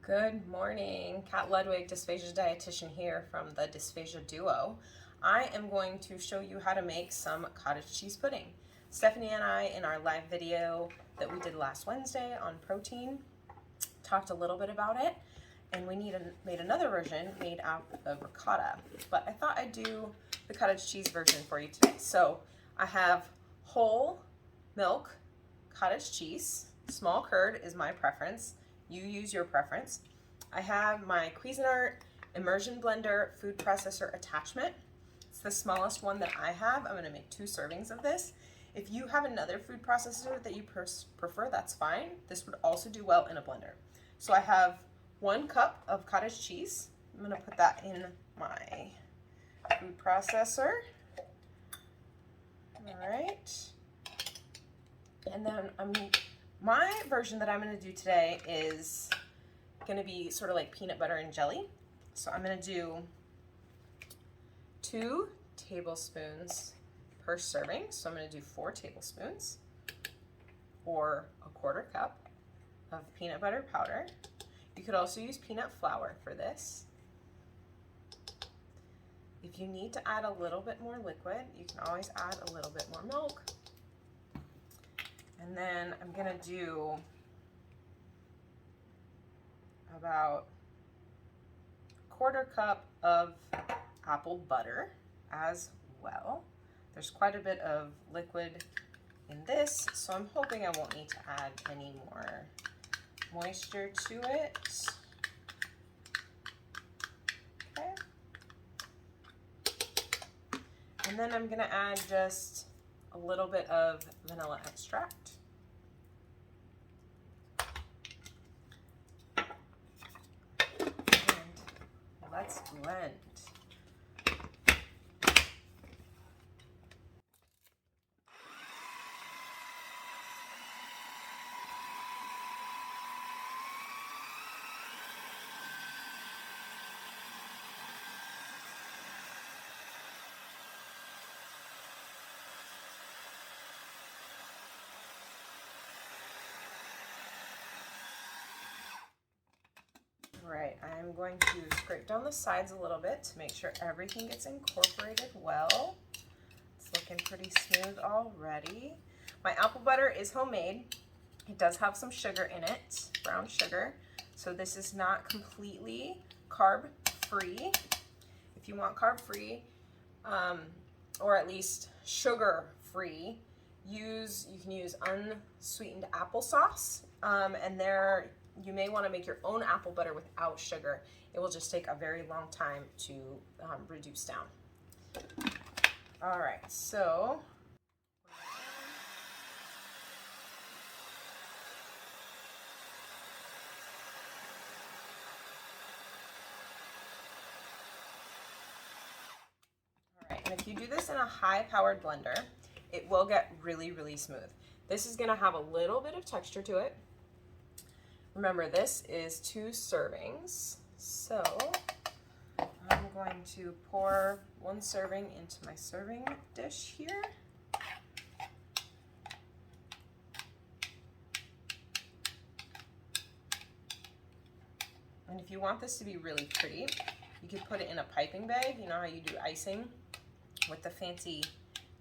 Good morning, Kat Ludwig, dysphagia dietitian here from the Dysphagia Duo. I am going to show you how to make some cottage cheese pudding. Stephanie and I, in our live video that we did last Wednesday on protein, talked a little bit about it, and we made another version made out of ricotta. But I thought I'd do the cottage cheese version for you today. So I have whole milk cottage cheese. Small curd is my preference. You use your preference. I have my Cuisinart immersion blender food processor attachment. It's the smallest one that I have. I'm going to make 2 servings of this. If you have another food processor that you prefer, that's fine. This would also do well in a blender. So I have 1 cup of cottage cheese. I'm going to put that in my food processor. All right. And then my version that I'm going to do today is going to be sort of like peanut butter and jelly. So I'm going to do 2 tablespoons per serving. So I'm going to do 4 tablespoons or a 1/4 cup of peanut butter powder. You could also use peanut flour for this. If you need to add a little bit more liquid, you can always add a little bit more milk. And then I'm gonna do about a 1/4 cup of apple butter as well. There's quite a bit of liquid in this, so I'm hoping I won't need to add any more moisture to it. Okay. And then I'm gonna add just a little bit of vanilla extract. And let's blend. Right, I'm going to scrape down the sides a little bit to make sure everything gets incorporated well. It's looking pretty smooth already. My apple butter is homemade. It does have some sugar in it, brown sugar. So this is not completely carb free. If you want carb free, or at least sugar free, you can use unsweetened applesauce, and you may want to make your own apple butter without sugar. It will just take a very long time to reduce down. All right, so and if you do this in a high-powered blender, it will get really, really smooth. This is gonna have a little bit of texture to it. Remember, this is 2 servings, so I'm going to pour 1 serving into my serving dish here. And if you want this to be really pretty, you could put it in a piping bag. You know how you do icing with the fancy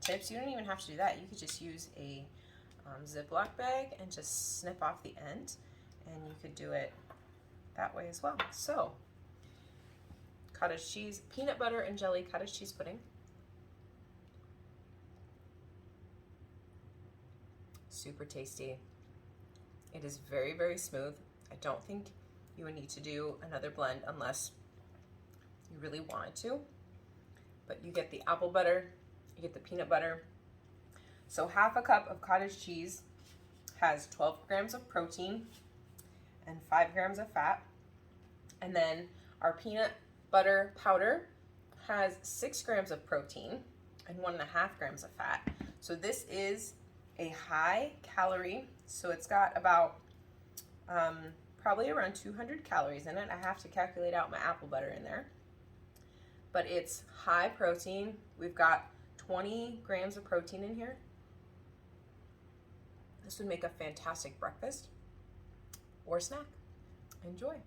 tips? You don't even have to do that. You could just use a Ziploc bag and just snip off the end, and you could do it that way as well. So, cottage cheese, peanut butter and jelly cottage cheese pudding. Super tasty. It is very, very smooth. I don't think you would need to do another blend unless you really wanted to. But you get the apple butter, you get the peanut butter. So 1/2 cup of cottage cheese has 12 grams of protein and 5 grams of fat. And then our peanut butter powder has 6 grams of protein and 1.5 grams of fat. So this is a high calorie. So it's got about probably around 200 calories in it. I have to calculate out my apple butter in there. But it's high protein. We've got 20 grams of protein in here. This would make a fantastic breakfast or snack. Enjoy.